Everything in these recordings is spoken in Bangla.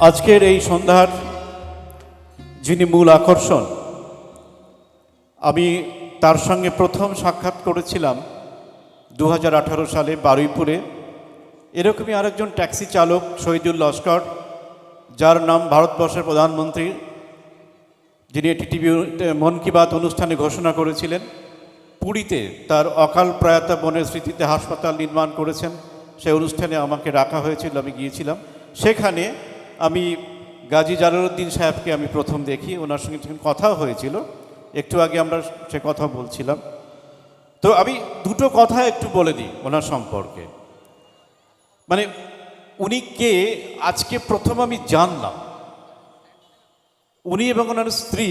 আজকের এই সন্ধ্যার যিনি মূল আকর্ষণ, আমি তার সঙ্গে প্রথম সাক্ষাৎ করেছিলাম 2018 সালে বারুইপুরে। এরকমই আরেকজন ট্যাক্সি চালক শহীদুল লস্কর, যার নাম ভারতবর্ষের প্রধানমন্ত্রী, যিনি এটি টিভিতে মন কি বাত অনুষ্ঠানে ঘোষণা করেছিলেন। পুরীতে তার অকাল প্রয়াত বোনের স্মৃতিতে হাসপাতাল নির্মাণ করেছেন। সেই অনুষ্ঠানে আমাকে রাখা হয়েছিল, আমি গিয়েছিলাম। সেখানে আমি গাজী জালালউদ্দিন সাহেবকে আমি প্রথম দেখি, ওনার সঙ্গে কথাও হয়েছিল, একটু আগে আমরা সে কথা বলছিলাম। তো আমি দুটো কথা একটু বলে দিই ওনার সম্পর্কে। মানে উনি কে আজকে প্রথম আমি জানলাম। উনি এবং ওনার স্ত্রী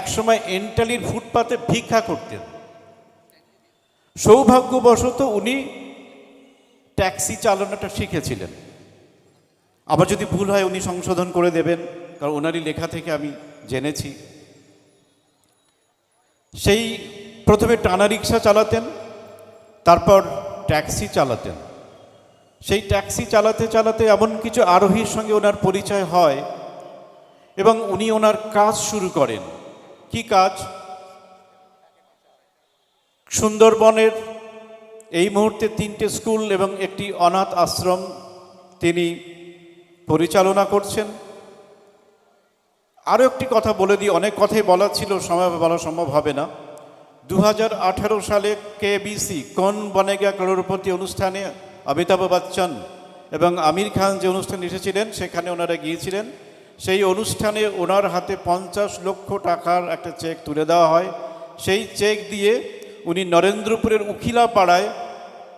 একসময় এন্টালির ফুটপাতে ভিক্ষা করতেন। সৌভাগ্যবশত উনি ট্যাক্সি চালানোটা শিখেছিলেন। আবার যদি ভুল হয় উনি সংশোধন করে দেবেন, কারণ ওনারই লেখা থেকে আমি জেনেছি। সেই প্রথমে টানা রিক্সা চালাতেন, তারপর ট্যাক্সি চালাতেন। সেই ট্যাক্সি চালাতে চালাতে এমন কিছু আরোহীর সঙ্গে ওনার পরিচয় হয় এবং উনি ওনার কাজ শুরু করেন। কি কাজ? সুন্দরবনের এই মুহূর্তে 3টে স্কুল এবং একটি অনাথ আশ্রম তিনি পরিচালনা করছেন। আরও একটি কথা বলে দিই, অনেক কথাই বলা ছিল, সময় বলা সম্ভব হবে না। 2018 সালে কেবিসি কোন বনেগা করোড়পতি অনুষ্ঠানে অমিতাভ বচ্চন এবং আমির খান যে অনুষ্ঠানে এসেছিলেন, সেখানে ওনারা গিয়েছিলেন। সেই অনুষ্ঠানে ওনার হাতে 50 লক্ষ টাকার একটা চেক তুলে দেওয়া হয়। সেই চেক দিয়ে উনি নরেন্দ্রপুরের উখিলা পাড়ায়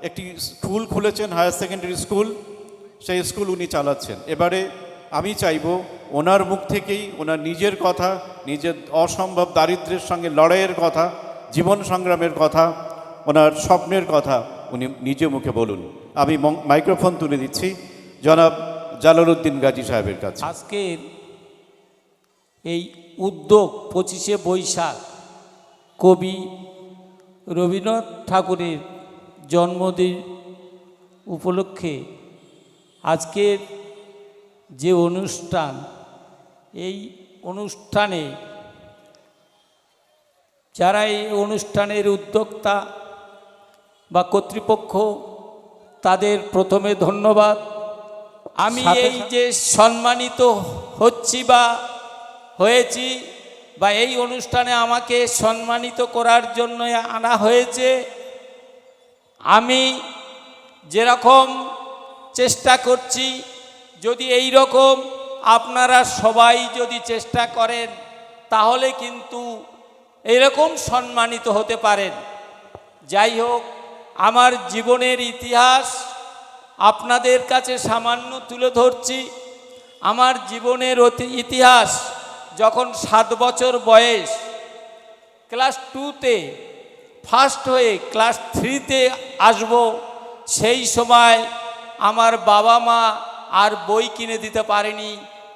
একটি স্কুল খুলেছেন, হায়ার সেকেন্ডারি স্কুল। সেই স্কুল উনি চালাচ্ছেন। এবারে আমি চাইব ওনার মুখ থেকেই ওনার নিজের কথা, নিজের অসম্ভব দারিদ্র্যের সঙ্গে লড়াইয়ের কথা, জীবন সংগ্রামের কথা, ওনার স্বপ্নের কথা উনি নিজে মুখে বলুন। আমি মাইক্রোফোন তুলে দিচ্ছি জনাব জালালউদ্দিন গাজী সাহেবের কাছে। আজকের এই উদ্যোগ 25শে বৈশাখ কবি রবীন্দ্রনাথ ঠাকুরের জন্মদিন উপলক্ষে আজকের যে অনুষ্ঠান, এই অনুষ্ঠানে যারা এই অনুষ্ঠানের উদ্যোক্তা বা কর্তৃপক্ষ, তাদের প্রথমে ধন্যবাদ। আমি এই যে সম্মানিত হচ্ছি বা হয়েছি বা এই অনুষ্ঠানে আমাকে সম্মানিত করার জন্য আনা হয়েছে, আমি যেরকম চেষ্টা করছি, যদি এই রকম আপনারা সবাই যদি চেষ্টা করেন, তাহলে কিন্তু এরকম সম্মানিত হতে পারেন। যাই হোক, আমার জীবনের ইতিহাস আপনাদের কাছে সামান্য তুলে ধরছি। আমার জীবনের ইতিহাস, যখন 7 বছর বয়স, ক্লাস 2তে ফার্স্ট হয়ে ক্লাস 3তে আসব, সেই সময় আমার বাবা মা আর বই কিনে দিতে পারেনি,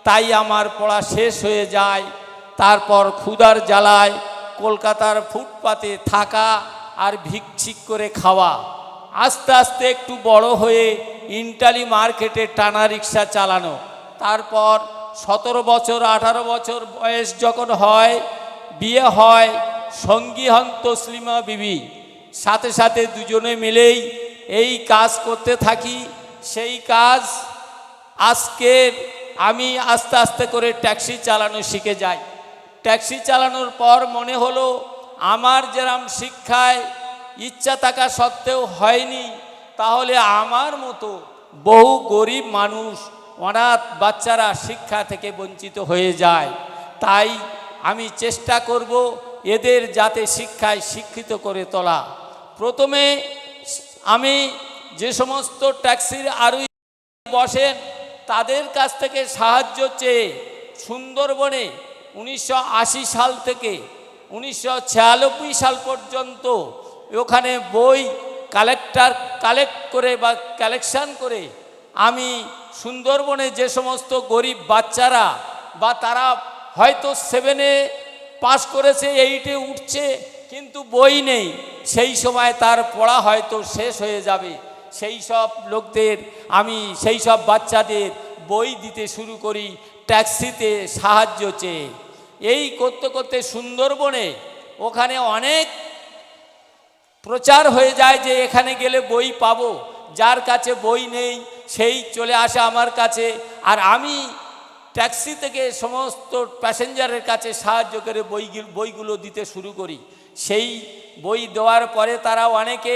তাই আমার পড়া শেষ হয়ে যায়। তারপর ক্ষুধার জ্বালায় কলকাতার ফুটপাতে থাকা আর ভিক্ষিক করে খাওয়া। আস্তে আস্তে একটু বড় হয়ে ইন্টালি মার্কেটে টানা রিক্সা চালানো। তারপর 17 বছর 18 বছর বয়স যখন হয়, বিয়ে হয়, সঙ্গী হন তসলিমা বিবি। সাথে সাথে দুজনে মিলেই এই কাজ করতে থাকি। সেই কাজ আজকে আমি আস্তে আস্তে করে ট্যাক্সি চালানো শিখে যাই। ট্যাক্সি চালানোর পর মনে হলো আমার যেরকম শিক্ষায় ইচ্ছা থাকা সত্ত্বেও হয়নি, তাহলে আমার মতো বহু গরিব মানুষ, অনাথ বাচ্চারা শিক্ষা থেকে বঞ্চিত হয়ে যায়। তাই আমি চেষ্টা করব এদের যাতে শিক্ষায় শিক্ষিত করে তোলা। প্রথমে আমি যে সমস্ত ট্যাক্সির আরোহী বসেন, তাদের কাছ থেকে সাহায্য চেয়ে সুন্দরবনে 1980 সাল থেকে 1996 সাল পর্যন্ত ওখানে বই কালেক্ট করে বা কালেকশান করে আমি সুন্দরবনে যে সমস্ত গরিব বাচ্চারা বা তারা হয়তো 7-এ পাস করেছে, 8-এ উঠছে, কিন্তু বই নেই, সেই সময় তার পড়া হয়তো শেষ হয়ে যাবে, সেই সব লোকদের আমি সেই সব বাচ্চাদের বই দিতে শুরু করি ট্যাক্সিতে সাহায্য চেয়ে। এই করতে করতে সুন্দরবনে ওখানে অনেক প্রচার হয়ে যায় যে এখানে গেলে বই পাবো, যার কাছে বই নেই সেই চলে আসে আমার কাছে, আর আমি ট্যাক্সি থেকে সমস্ত প্যাসেঞ্জারের কাছে সাহায্য করে বইগুলো দিতে শুরু করি। সেই বই দেওয়ার পরে তারা অনেকে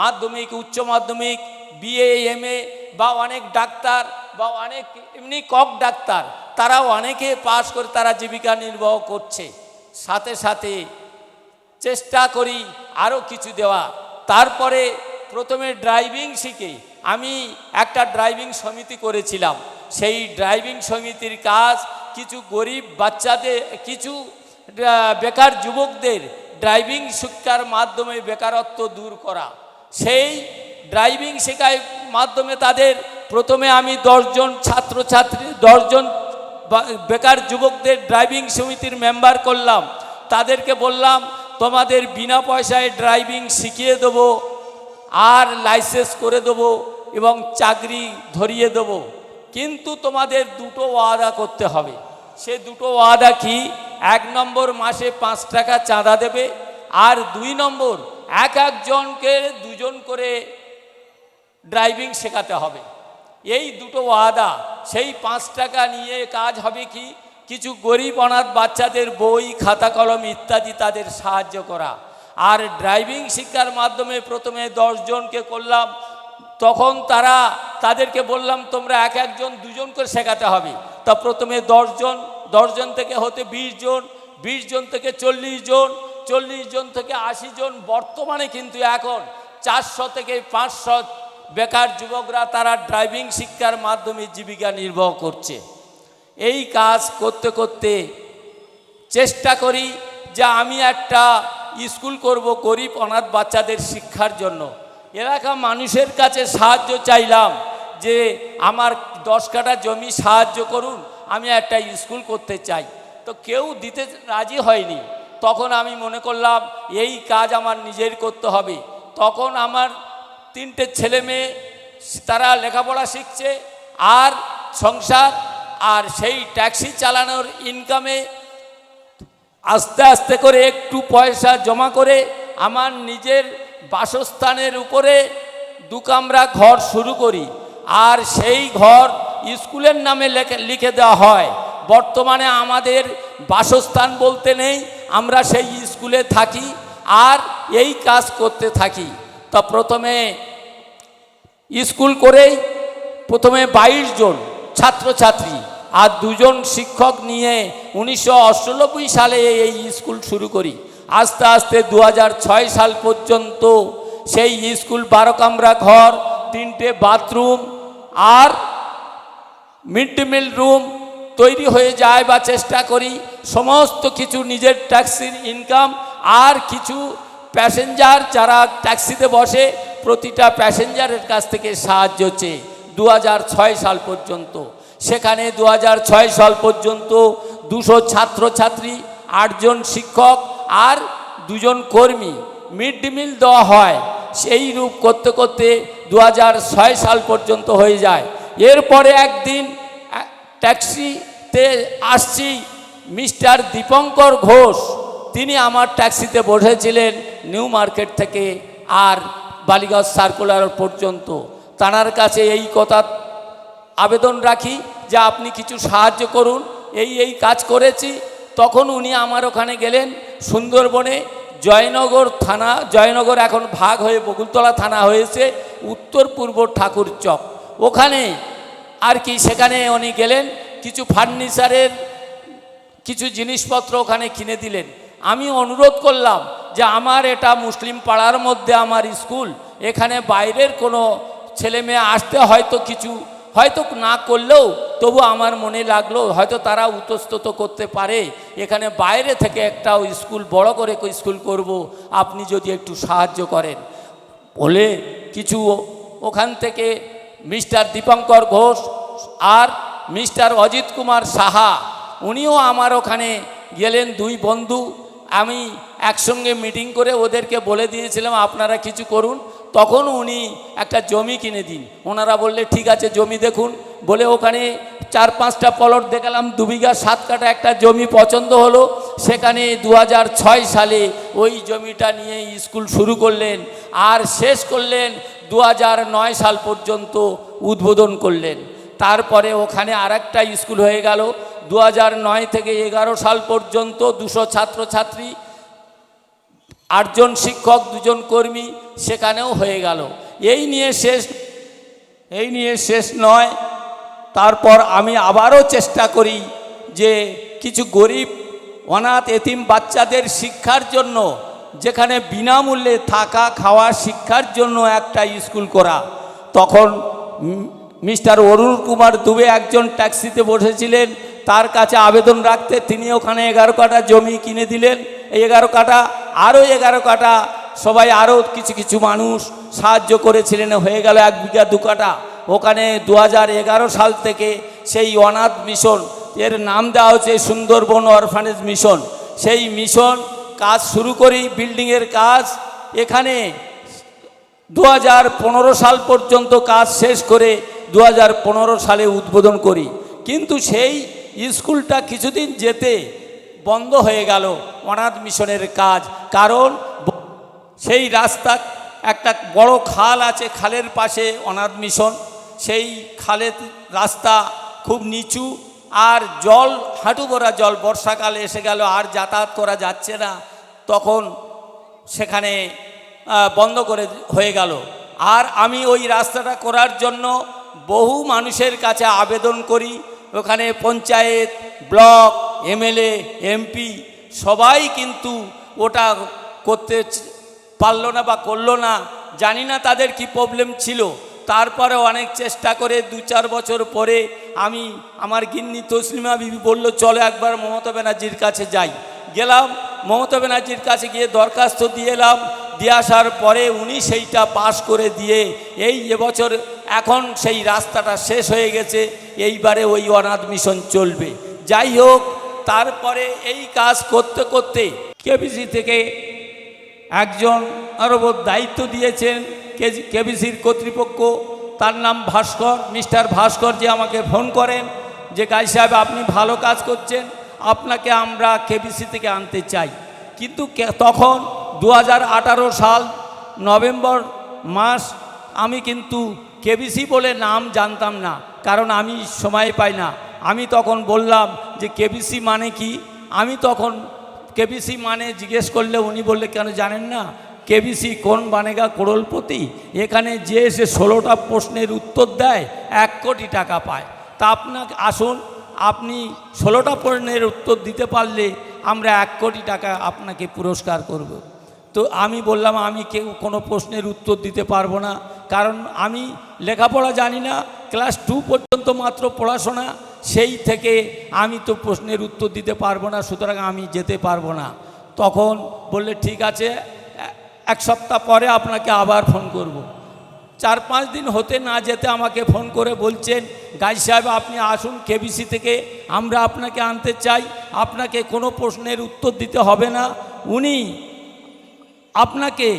মাধ্যমিক, উচ্চ মাধ্যমিক, বিএ, এমএ বা অনেক ডাক্তার বা অনেক এমনি কক ডাক্তার, তারাও অনেকে পাশ করে তারা জীবিকা নির্বাহ করছে। সাথে সাথে চেষ্টা করি আরও কিছু দেওয়া। তারপরে প্রথমে ড্রাইভিং শিখে আমি একটা ড্রাইভিং সমিতি করেছিলাম। সেই ড্রাইভিং সমিতির কাজ কিছু গরিব বাচ্চাদের, কিছু বেকার যুবকদের ড্রাইভিং শিক্ষার মাধ্যমে বেকারত্ব দূর করা। সেই ড্রাইভিং শেখার মাধ্যমে তাদের প্রথমে আমি 10 জন ছাত্রছাত্রী, 10 জন বেকার যুবকদের ড্রাইভিং সমিতির মেম্বার করলাম। তাদেরকে বললাম তোমাদের বিনা পয়সায় ড্রাইভিং শিখিয়ে দেবো আর লাইসেন্স করে দেবো এবং চাকরি ধরিয়ে দেবো, কিন্তু তোমাদের দুটো ওয়াদা করতে হবে। সে দুটো ওয়াদা কি? 1 নম্বর মাসে 5 টাকা চাঁদা দেবে, আর 2 নম্বর এক একজনকে 2 জন করে ড্রাইভিং শেখাতে হবে। এই দুটো ওয়াদা। সেই 5 টাকা নিয়ে কাজ হবে কি? কিছু গরিব অনাথ বাচ্চাদের বই, খাতা কলম ইত্যাদি তাদের সাহায্য করা। আর ড্রাইভিং শিক্ষার মাধ্যমে প্রথমে 10 জনকে করলাম, তখন তাদেরকে বললাম তোমরা এক একজন 2 জন করে শেখাতে হবে। তা প্রথমে 10 জন, 10 জন থেকে হতে 20 জন, 20 জন থেকে 40 জন, 40 জন থেকে 80 জন। বর্তমানে কিন্তু এখন 400 থেকে 500 বেকার যুবকরা তারা ড্রাইভিং শিক্ষার মাধ্যমে জীবিকা নির্বাহ করছে। এই কাজ করতে করতে চেষ্টা করি যে আমি একটা স্কুল করব গরিব অনাথ বাচ্চাদের শিক্ষার জন্য। এলাকা মানুষের কাছে সাহায্য চাইলাম যে আমার 10 কাঠা জমি সাহায্য করুন, আমি একটা স্কুল করতে চাই। তো কেউ দিতে রাজি হয়নি। তখন আমি মনে করলাম এই কাজ আমার নিজের করতে হবে। তখন আমার 3টে ছেলে মেয়ে, তারা লেখাপড়া শিখছে আর সংসার, আর সেই ট্যাক্সি চালানোর ইনকামে আস্তে আস্তে করে একটু পয়সা জমা করে আমার নিজের বাসস্থানের উপরে 2 কামরা ঘর শুরু করি। আর সেই ঘর স্কুলের নামে লিখে দেওয়া হয়। বর্তমানে আমাদের বাসস্থান বলতে নেই, আমরা সেই স্কুলে থাকি আর এই কাজ করতে থাকি। তা প্রথমে স্কুল করেই প্রথমে 22 জন ছাত্রছাত্রী আর 2 জন শিক্ষক নিয়ে 1998 সালে এই স্কুল শুরু করি। আস্তে আস্তে 2006 সাল পর্যন্ত সেই স্কুল 12 কামরা ঘর, 3টে বাথরুম আর মিড ডে মিল রুম তৈরি হয়ে যায় বা চেষ্টা করি। সমস্ত কিছু নিজের ট্যাক্সির ইনকাম আর কিছু প্যাসেঞ্জার যারা ট্যাক্সিতে বসে প্রতিটা প্যাসেঞ্জারের কাছ থেকে সাহায্য চেয়ে 2006 সাল পর্যন্ত। সেখানে 2006 সাল পর্যন্ত 200 ছাত্রছাত্রী, 8 জন শিক্ষক আর 2 জন কর্মী, মিড ডে মিল দেওয়া হয়। সেই রূপ করতে করতে 2006 সাল পর্যন্ত হয়ে যায়। এরপরে একদিন ট্যাক্সিতে আসছি, মিস্টার দীপঙ্কর ঘোষ, তিনি আমার ট্যাক্সিতে বসেছিলেন নিউ মার্কেট থেকে আর বালিগঞ্জ সার্কুলার পর্যন্ত। তাঁর কাছে এই কথা আবেদন রাখি যে আপনি কিছু সাহায্য করুন, এই কাজ করেছি। তখন উনি আমার ওখানে গেলেন সুন্দরবনে, জয়নগর থানা, জয়নগর এখন ভাগ হয়ে বকুলতলা থানা হয়েছে, উত্তর পূর্ব ঠাকুর চক, ওখানে আর কি সেখানে উনি গেলেন, কিছু ফার্নিচারের কিছু জিনিসপত্র ওখানে কিনে দিলেন। আমি অনুরোধ করলাম যে আমার এটা মুসলিম পাড়ার মধ্যে আমার স্কুল, এখানে বাইরের কোনো ছেলে মেয়ে আসতে হয়তো না করলেও তবু আমার মনে লাগলো হয়তো তারা উতস্তত করতে পারে, এখানে বাইরে থেকে একটা স্কুল বড় করে স্কুল করব, আপনি যদি একটু সাহায্য করেন বলে কিছু ওখান থেকে মিস্টার দীপঙ্কর ঘোষ আর মিস্টার অজিত কুমার সাহা, উনিও আমার ওখানে গেলেন, দুই বন্ধু। আমি একসঙ্গে মিটিং করে ওদেরকে বলে দিয়েছিলাম আপনারা কিছু করুন। তখন উনি একটা জমি কিনে দিন। ওনারা বললে ঠিক আছে জমি দেখুন বলে ওখানে 4-5টা প্লট দেখালাম, 2 বিঘা 7 কাঠা একটা জমি পছন্দ হলো। সেখানে 2006 সালে ওই জমিটা নিয়ে স্কুল শুরু করলেন আর শেষ করলেন 2009 সাল পর্যন্ত উদ্বোধন করলেন। তারপরে ওখানে আরেকটা স্কুল হয়ে গেল 2009 থেকে 11 সাল পর্যন্ত 200 ছাত্রছাত্রী, 8 জন শিক্ষক, 2 জন কর্মী সেখানেও হয়ে গেল। এই নিয়ে শেষ নয়। তারপর আমি আবারও চেষ্টা করি যে কিছু গরিব অনাথ এতিম বাচ্চাদের শিক্ষার জন্য, যেখানে বিনামূল্যে থাকা খাওয়া শিক্ষার জন্য একটা স্কুল করা। তখন মিস্টার অরুণ কুমার দুবে একজন ট্যাক্সিতে বসেছিলেন, তার কাছে আবেদন রাখতে তিনি ওখানে 11 কাঠা জমি কিনে দিলেন। এই 11 কাঠা আরও 11 কাঠা সবাই আরও কিছু মানুষ সাহায্য করেছিলেন, হয়ে গেল 1 বিঘা 2 কাঠা। ওখানে 2011 সাল থেকে সেই অনাথ মিশন, এর নাম দেওয়া হচ্ছে সুন্দরবন অরফানেজ মিশন। সেই মিশন কাজ শুরু করি, বিল্ডিংয়ের কাজ। এখানে 2015 সাল পর্যন্ত কাজ শেষ করে 2015 সালে উদ্বোধন করি। কিন্তু সেই স্কুলটা কিছুদিন যেতে বন্ধ হয়ে গেল অনাথ মিশনের কাজ। কারণ সেই রাস্তা, একটা বড় খাল আছে, খালের পাশে অনাথ মিশন। সেই খালের রাস্তা খুব নিচু আর জল, হাঁটু ভরা জল। বর্ষাকালে এসে গেল, আর যাতায়াত করা যাচ্ছে না। তখন সেখানে বন্ধ করে হয়ে গেল। আর আমি ওই রাস্তাটা করার জন্য বহু মানুষের কাছে আবেদন করি। ওখানে পঞ্চায়েত, ব্লক, এমএলএ, এমপি সবাই কিন্তু ওটা করতে পারলো না বা করলো না। জানি না তাদের কি প্রবলেম ছিল। তারপরে অনেক চেষ্টা করে 2-4 বছর পরে আমি, আমার গিন্নি তসলিমা বিবি বলল চলো একবার মমতা ব্যানার্জির কাছে যাই। গেলাম, মমতা ব্যানার্জির কাছে গিয়ে দরখাস্ত দিয়ে এলাম। দিয়ে আসার পরে উনি সেইটা পাশ করে দিয়ে এই এবছর এখন সেই রাস্তাটা শেষ হয়ে গেছে। এইবারে ওই অনাথ মিশন চলবে। যাই হোক, তারপরে এই কাজ করতে করতে কেবিসি থেকে একজন আরও দায়িত্ব দিয়েছেন কেবিসির কর্তৃপক্ষ, তার নাম ভাস্কর, মিস্টার ভাস্কর, যে আমাকে ফোন করেন যে গাই সাহেব আপনি ভালো কাজ করছেন, আপনাকে আমরা কেবিসি থেকে আনতে চাই। কিন্তু তখন 2018 সাল নভেম্বর মাস, আমি কিন্তু কেবিসি বলে নাম জানতাম না, কারণ আমি সময় পাই না। আমি তখন বললাম যে কেবিসি মানে কি। আমি তখন কেবিসি মানে জিজ্ঞেস করলে উনি বললে কেন জানেন না, কেবিসি কোন বানেগা করোড়পতি, এখানে যে এসে 16টা প্রশ্নের উত্তর দেয় 1 কোটি টাকা পায়। তা আপনাকে আসুন, আপনি 16টা প্রশ্নের উত্তর দিতে পারলে আমরা 1 কোটি টাকা আপনাকে পুরস্কার করব। তো আমি বললাম আমি কোনো প্রশ্নের উত্তর দিতে পারবো না, কারণ আমি লেখাপড়া জানি না, ক্লাস 2 পর্যন্ত মাত্র পড়াশোনা। সেই থেকে আমি তো প্রশ্নের উত্তর দিতে পারবো না, সুতরাং আমি যেতে পারবো না। তখন বললে ঠিক আছে, 1 সপ্তাহ পরে আপনাকে আবার ফোন করব। 4-5 দিন হতে না যেতে আমাকে ফোন করে বলছেন গাই সাহেব আপনি আসুন কেবিসি থেকে, আমরা আপনাকে আনতে চাই, আপনাকে কোনো প্রশ্নের উত্তর দিতে হবে না। উনি আপনাকে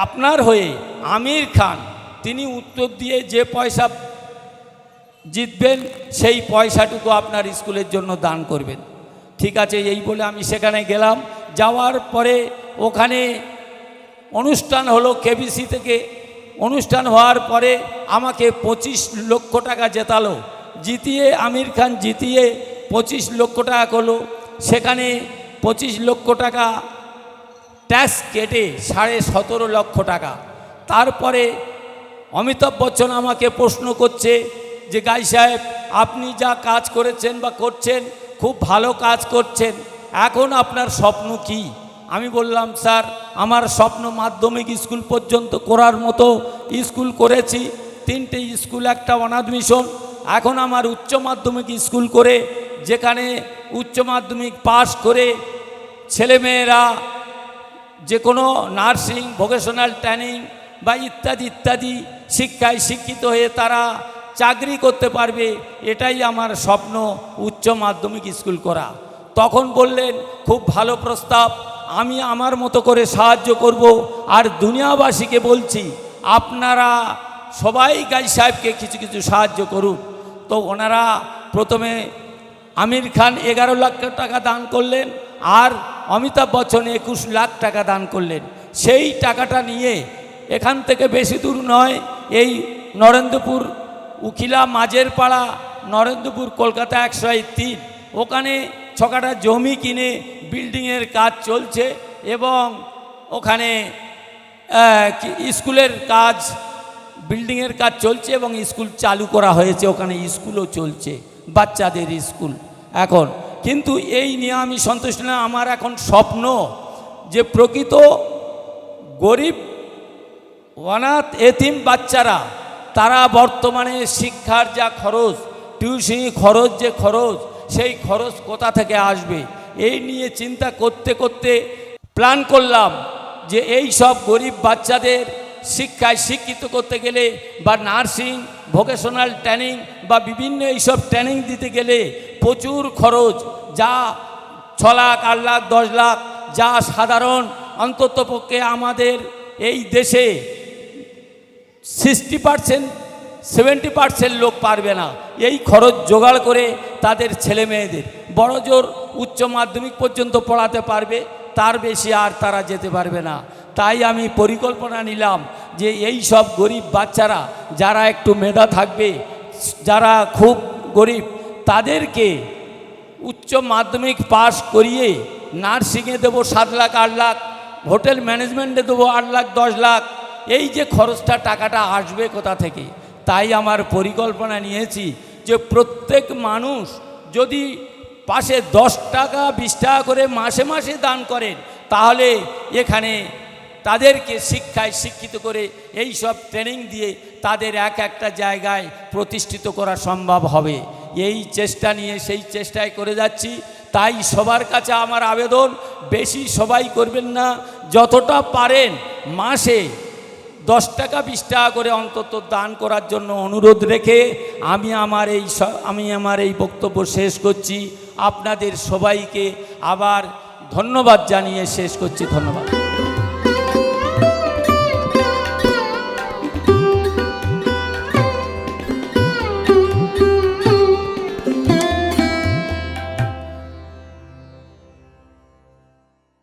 আপনার হয়ে আমির খান, তিনি উত্তর দিয়ে যে পয়সা জিতবেন সেই পয়সাটুকু আপনার স্কুলের জন্য দান করবেন। ঠিক আছে, এই বলে আমি সেখানে গেলাম। যাওয়ার পরে ওখানে অনুষ্ঠান হলো কেবিসি থেকে। অনুষ্ঠান হওয়ার পরে আমাকে 25 লক্ষ টাকা জেতালো, জিতিয়ে আমির খান জিতিয়ে 25 লক্ষ টাকা করলো। সেখানে 25 লক্ষ টাকা ট্যাক্স কেটে 17.5 লক্ষ টাকা। তারপরে অমিতাভ বচ্চন আমাকে প্রশ্ন করছে যে গাই সাহেব আপনি যা কাজ করেছেন বা করছেন খুব ভালো কাজ করছেন, এখন আপনার স্বপ্ন কি? আমি বললাম স্যার আমার স্বপ্ন মাধ্যমিক স্কুল পর্যন্ত করার মতো স্কুল করেছি, 3টে স্কুল, একটা অনাথ মিশন। এখন আমার উচ্চ মাধ্যমিক স্কুল করে, যেখানে উচ্চ মাধ্যমিক পাস করে ছেলেমেয়েরা যে কোনো নার্সিং, ভোকেশনাল ট্রেনিং বা ইত্যাদি ইত্যাদি শিক্ষায় শিক্ষিত হয়ে তারা চাকরি করতে পারবে, এটাই আমার স্বপ্ন, উচ্চ মাধ্যমিক স্কুল করা। তখন বললেন খুব ভালো প্রস্তাব, আমি আমার মতো করে সাহায্য করব। আর দুনিয়াবাসীকে বলছি আপনারা সবাই গাজী সাহেবকে কিছু কিছু সাহায্য করুন। তো ওনারা প্রথমে আমির খান 11 লাখ টাকা দান করলেন, আর অমিতাভ বচ্চন 21 লাখ টাকা দান করলেন। সেই টাকাটা নিয়ে এখান থেকে বেশি দূর নয়, এই নরেন্দ্রপুর উখিলা মাঝের পাড়া, নরেন্দ্রপুর, কলকাতা 103, ওখানে 6 কাঠা জমি কিনে বিল্ডিংয়ের কাজ চলছে এবং ওখানে স্কুলের কাজ, বিল্ডিংয়ের কাজ চলছে এবং স্কুল চালু করা হয়েছে, ওখানে স্কুলও চলছে, বাচ্চাদের স্কুল এখন। কিন্তু এই নিয়ে আমি সন্তুষ্ট না। আমার এখন স্বপ্ন যে প্রকৃত গরিব অনাথ এতিম বাচ্চারা, তারা বর্তমানে শিক্ষার যা খরচ, টিউশনি খরচ, যে খরচ, সেই খরচ কোথা থেকে আসবে, এই নিয়ে চিন্তা করতে করতে প্ল্যান করলাম যে এই সব গরিব বাচ্চাদের শিক্ষায় শিক্ষিত করতে গেলে বা নার্সিং, ভোকেশনাল ট্রেনিং বা বিভিন্ন এইসব ট্রেনিং দিতে গেলে প্রচুর খরচ, যা 6 লাখ, 8 লাখ, 10 লাখ, যা সাধারণ অন্ততপক্ষে আমাদের এই দেশে 60%, 70% লোক পারবে না এই খরচ জোগাড় করে তাদের ছেলে মেয়েদের। বড় জোর উচ্চ মাধ্যমিক পর্যন্ত পড়াতে পারবে, তার বেশি আর তারা যেতে পারবে না। তাই আমি পরিকল্পনা নিলাম যে এই সব গরিব বাচ্চারা, যারা একটু মেধা থাকবে, যারা খুব গরিব, তাদেরকে উচ্চ মাধ্যমিক পাস করিয়ে নার্সিংয়ে দেবো 7 লাখ, 8 লাখ, হোটেল ম্যানেজমেন্টে দেবো 8 লাখ, 10 লাখ। এই যে খরচটা, টাকাটা আসবে কোথা থেকে? তাই আমার পরিকল্পনা নিয়েছি যে প্রত্যেক মানুষ যদি পাশে 10 টাকা 20 টাকা করে মাসে মাসে দান করেন, তাহলে এখানে তাদেরকে শিক্ষায় শিক্ষিত করে এই সব ট্রেনিং দিয়ে তাদের একটা জায়গায় প্রতিষ্ঠিত করা সম্ভব হবে। এই চেষ্টা নিয়ে সেই চেষ্টায় করে যাচ্ছি। তাই সবার কাছে আমার আবেদন, বেশি সবাই করবেন না, যতটা পারেন মাসে 10 টাকা 20 টাকা করে অন্তত দান করার জন্য অনুরোধ রেখে আমি আমার এই বক্তব্য শেষ করছি। আপনাদের সবাইকে আবার ধন্যবাদ জানিয়ে শেষ করছি। ধন্যবাদ।